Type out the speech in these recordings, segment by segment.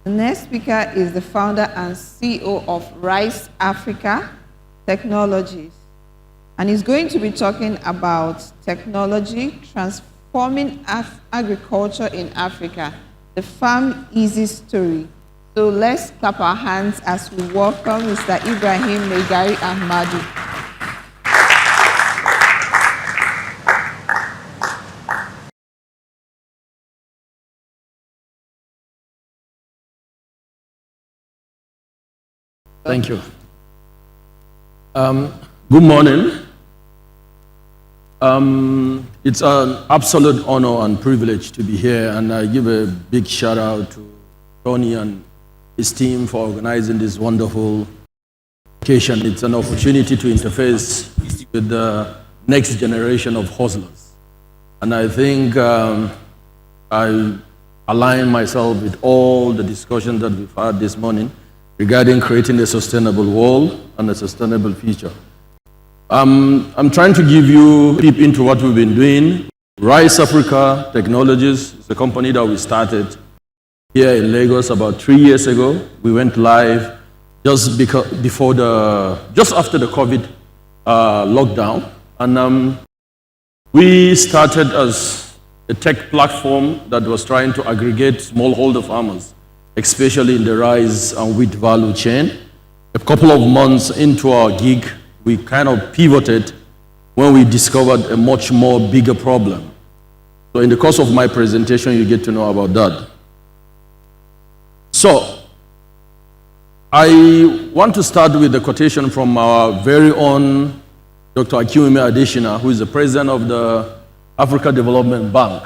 The next speaker is the founder and CEO of Rice Africa Technologies. And he's going to be talking about technology transforming agriculture in Africa, the Farm Easy story. So let's clap our hands as we welcome Mr. Ibrahim Megari Ahmadu. Thank you. Good morning. It's an absolute honor and privilege to be here, and I give a big shout out to Tony and his team for organizing this wonderful occasion. It's an opportunity to interface with the next generation of hustlers. And I think I align myself with all the discussions that we've had this morning regarding creating a sustainable world and a sustainable future. I'm trying to give you deep into what we've been doing. Rice Africa Technologies is a company that we started here in Lagos about 3 years ago. We went live just after the COVID lockdown, and we started as a tech platform that was trying to aggregate smallholder farmers, especially in the rice and wheat value chain. A couple of months into our gig, we kind of pivoted when we discovered a much more bigger problem. So in the course of my presentation, you get to know about that. So I want to start with a quotation from our very own Dr. Akinwumi Adesina, who is the president of the Africa Development Bank.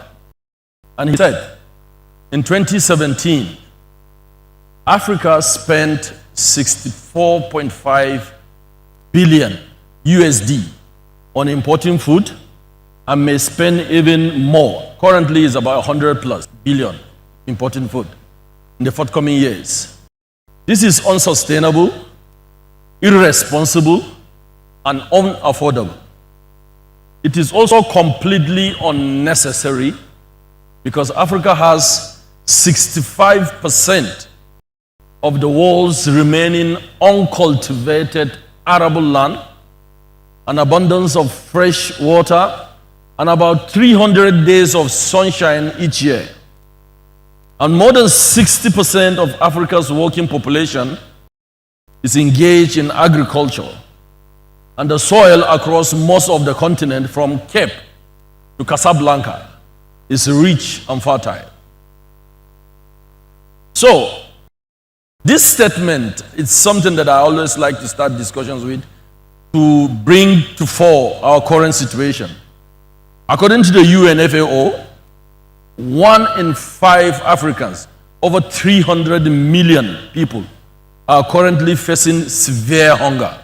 And he said, in 2017, Africa spent 64.5 billion USD on importing food and may spend even more. Currently, it's about 100+ billion importing food in the forthcoming years. This is unsustainable, irresponsible, and unaffordable. It is also completely unnecessary because Africa has 65% of the world's remaining uncultivated arable land, an abundance of fresh water, and about 300 days of sunshine each year. And more than 60% of Africa's working population is engaged in agriculture. And the soil across most of the continent, from Cape to Casablanca, is rich and fertile. So, this statement is something that I always like to start discussions with to bring to fore our current situation. According to the UNFAO, 1 in 5 Africans, over 300 million people, are currently facing severe hunger.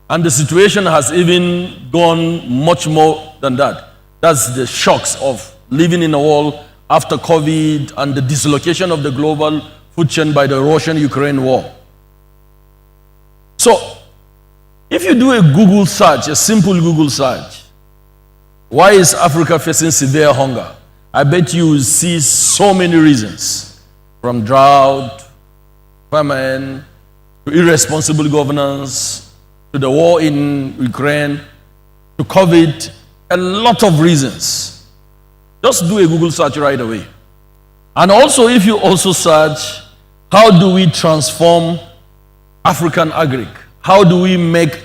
And the situation has even gone much more than that. That's the shocks of living in a world after COVID and the dislocation of the global food chain by the Russian-Ukraine war. So, if you do a Google search, a simple Google search, why is Africa facing severe hunger? I bet you will see so many reasons, from drought, famine, to irresponsible governance, to the war in Ukraine, to COVID, a lot of reasons. Just do a Google search right away. And also, if you also search, how do we transform African agric? How do we make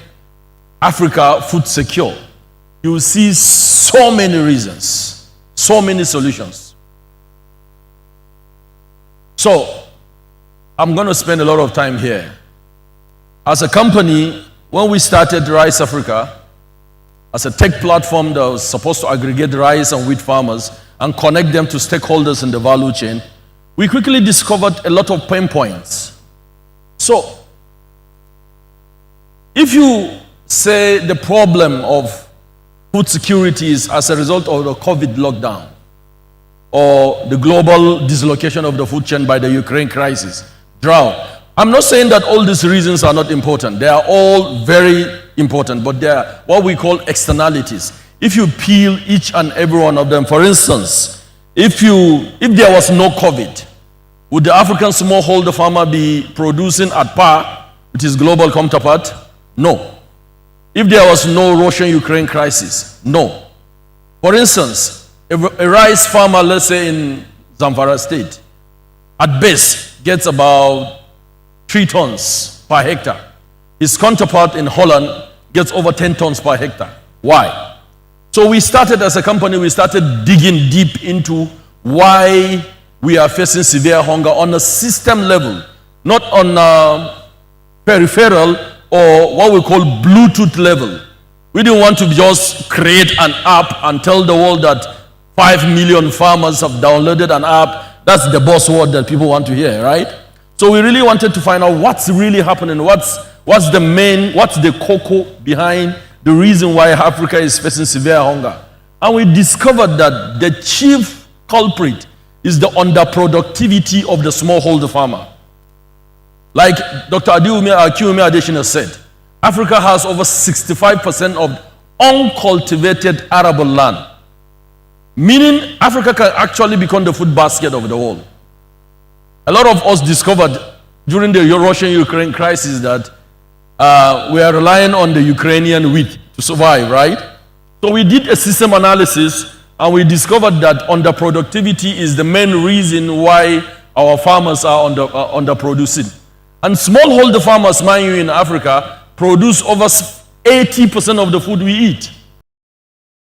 Africa food secure? You will see so many reasons, so many solutions. So, I'm going to spend a lot of time here. As a company, when we started Rice Africa, as a tech platform that was supposed to aggregate rice and wheat farmers and connect them to stakeholders in the value chain, we quickly discovered a lot of pain points. So, if you say the problem of food security is as a result of the COVID lockdown or the global dislocation of the food chain by the Ukraine crisis, drought, I'm not saying that all these reasons are not important. They are all very important, but they are what we call externalities. If you peel each and every one of them, for instance, if there was no COVID, would the African smallholder farmer be producing at par with his global counterpart? No. If there was no Russian-Ukraine crisis, no. For instance, a rice farmer, let's say in Zamfara State, at best gets about 3 tons per hectare. His counterpart in Holland gets over 10 tons per hectare. Why? So we started as a company, we started digging deep into why we are facing severe hunger on a system level, not on peripheral or what we call Bluetooth level. We didn't want to just create an app and tell the world that 5 million farmers have downloaded an app. That's the buzzword that people want to hear, right? So we really wanted to find out what's really happening, what's the cocoa behind the reason why Africa is facing severe hunger. And we discovered that the chief culprit is the underproductivity of the smallholder farmer. Like Dr. Akiwumi Adesina said, Africa has over 65% of uncultivated arable land, meaning Africa can actually become the food basket of the world. A lot of us discovered during the Russian-Ukraine crisis that we are relying on the Ukrainian wheat to survive, right? So we did a system analysis and we discovered that underproductivity is the main reason why our farmers are underproducing. And smallholder farmers, mind you, in Africa, produce over 80% of the food we eat.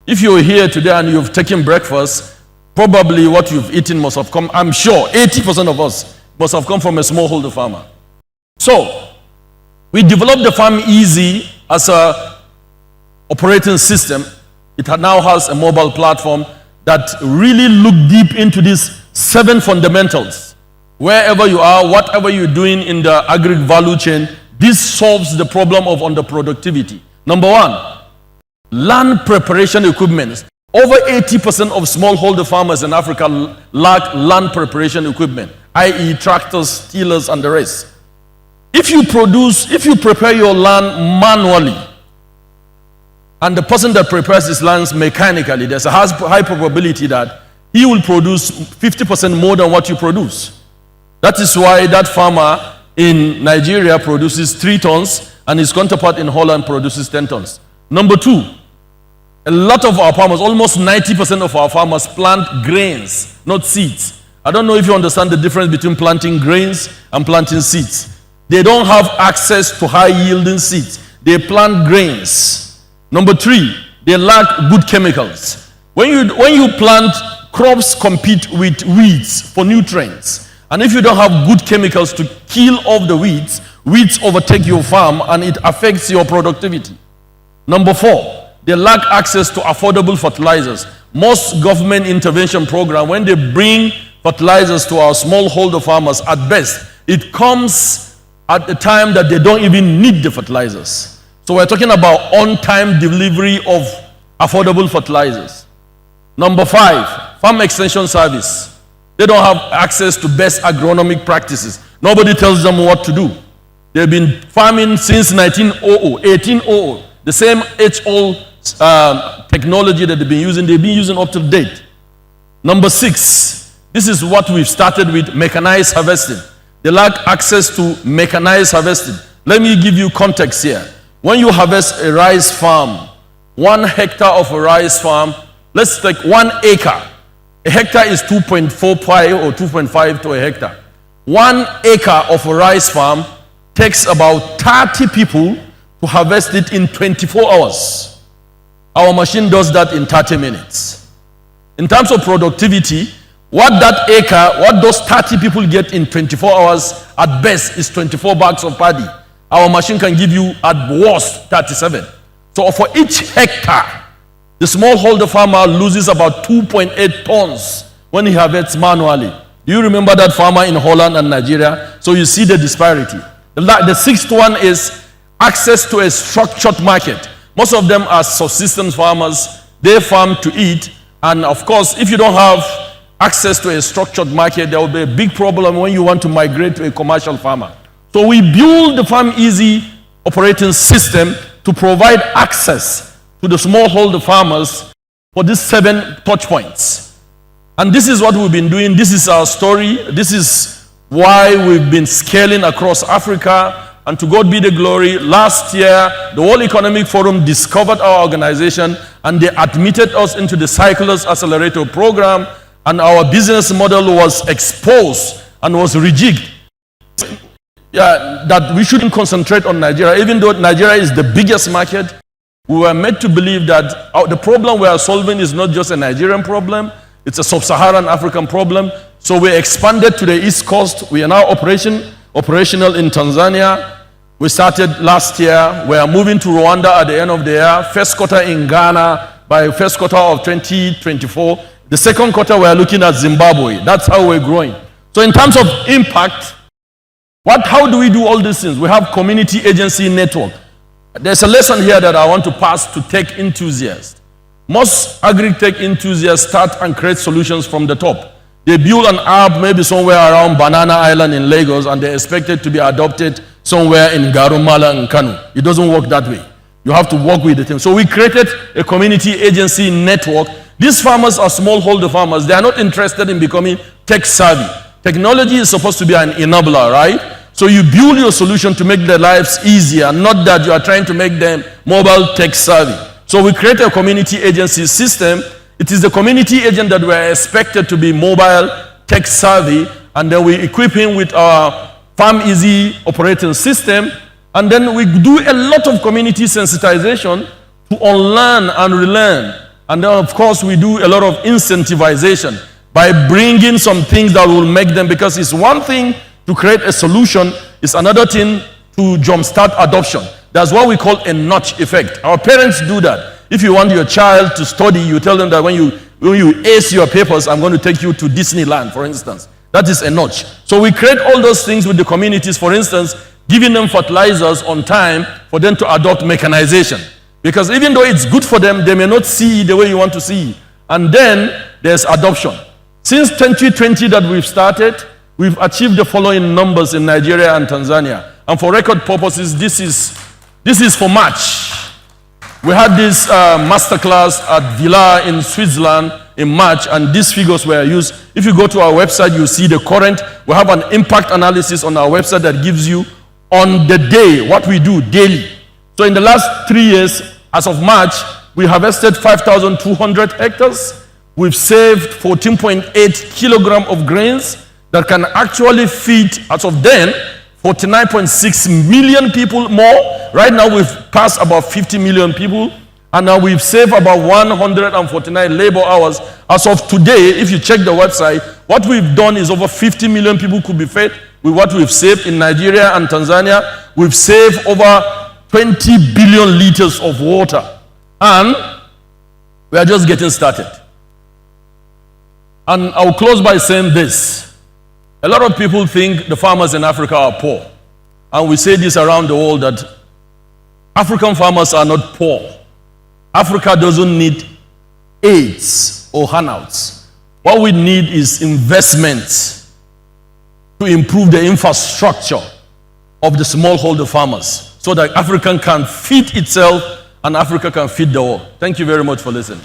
If you're here today and you've taken breakfast, probably what you've eaten must have come, I'm sure, 80% of us must have come from a smallholder farmer. So, we developed the Farm Easy as a operating system. It now has a mobile platform that really look deep into these 7 fundamentals. Wherever you are, whatever you're doing in the agri value chain, this solves the problem of underproductivity. Number 1, land preparation equipment. Over 80% of smallholder farmers in Africa lack land preparation equipment, i.e. tractors, tillers, and the rest. If you prepare your land manually, and the person that prepares his lands mechanically, there's a high probability that he will produce 50% more than what you produce. That is why that farmer in Nigeria produces 3 tons, and his counterpart in Holland produces 10 tons. Number 2, a lot of our farmers, almost 90% of our farmers plant grains, not seeds. I don't know if you understand the difference between planting grains and planting seeds. They don't have access to high-yielding seeds. They plant grains. Number 3, they lack good chemicals. When you plant, crops compete with weeds for nutrients. And if you don't have good chemicals to kill off the weeds overtake your farm and it affects your productivity. Number 4, they lack access to affordable fertilizers. Most government intervention programs, when they bring fertilizers to our smallholder farmers, at best, it comes at the time that they don't even need the fertilizers. So we're talking about on-time delivery of affordable fertilizers. Number 5, farm extension service. They don't have access to best agronomic practices. Nobody tells them what to do. They've been farming since 1800. The same age-old technology that they've been using up to date. Number 6, this is what we've started with, mechanized harvesting. They lack access to mechanized harvesting. Let me give you context here. When you harvest a rice farm, 1 hectare of a rice farm, let's take 1 acre. A hectare is 2.45 or 2.5 to a hectare. 1 acre of a rice farm takes about 30 people to harvest it in 24 hours. Our machine does that in 30 minutes. In terms of productivity, what those 30 people get in 24 hours at best is 24 bags of paddy. Our machine can give you at worst 37. So for each hectare, the smallholder farmer loses about 2.8 tons when he harvests manually. Do you remember that farmer in Holland and Nigeria? So you see the disparity. The 6th one is access to a structured market. Most of them are subsistence farmers. They farm to eat. And of course, if you don't have access to a structured market, there will be a big problem when you want to migrate to a commercial farmer. So we build the Farm Easy operating system to provide access to the smallholder farmers for these 7 touch points. And this is what we've been doing. This is our story. This is why we've been scaling across Africa. And to God be the glory, last year, the World Economic Forum discovered our organization and they admitted us into the Cyclers Accelerator program, and our business model was exposed and was rejigged. Yeah, that we shouldn't concentrate on Nigeria. Even though Nigeria is the biggest market, we were made to believe that the problem we are solving is not just a Nigerian problem, it's a sub-Saharan African problem. So we expanded to the East Coast. We are now operational in Tanzania. We started last year. We are moving to Rwanda at the end of the year. First quarter in Ghana by first quarter of 2024. The second quarter we are looking at Zimbabwe. That's how we're growing. So in terms of impact, how do we do all these things? We have community agency network. There's a lesson here that I want to pass to tech enthusiasts. Most agri-tech enthusiasts start and create solutions from the top. They build an app maybe somewhere around Banana Island in Lagos and they expect it to be adopted somewhere in Garumala and Kanu. It doesn't work that way. You have to work with the team. So we created a community agency network. These farmers are smallholder farmers. They are not interested in becoming tech savvy. Technology is supposed to be an enabler, right? So you build your solution to make their lives easier, not that you are trying to make them mobile tech savvy. So we create a community agency system. It is the community agent that we are expected to be mobile tech savvy, and then we equip him with our Farm Easy operating system, and then we do a lot of community sensitization to unlearn and relearn. And then of course we do a lot of incentivization by bringing some things that will make them, because it's one thing to create a solution, it's another thing to jumpstart adoption. That's what we call a notch effect. Our parents do that. If you want your child to study, you tell them that when you ace your papers, I'm going to take you to Disneyland, for instance. That is a notch. So we create all those things with the communities, for instance, giving them fertilizers on time for them to adopt mechanization. Because even though it's good for them, they may not see the way you want to see. And then there's adoption. Since 2020 that we've started, we've achieved the following numbers in Nigeria and Tanzania. And for record purposes, this is for March. We had this masterclass at Villa in Switzerland in March, and these figures were used. If you go to our website, you see the current. We have an impact analysis on our website that gives you on the day what we do daily. So in the last 3 years, as of March, we harvested 5,200 hectares. We've saved 14.8 kilograms of grains that can actually feed, as of then, 49.6 million people more. Right now we've passed about 50 million people, and now we've saved about 149 labor hours. As of today, if you check the website, what we've done is over 50 million people could be fed with what we've saved in Nigeria and Tanzania. We've saved over 20 billion liters of water, and we are just getting started. And I'll close by saying this. A lot of people think the farmers in Africa are poor. And we say this around the world, that African farmers are not poor. Africa doesn't need aids or handouts. What we need is investments to improve the infrastructure of the smallholder farmers so that Africa can feed itself and Africa can feed the world. Thank you very much for listening.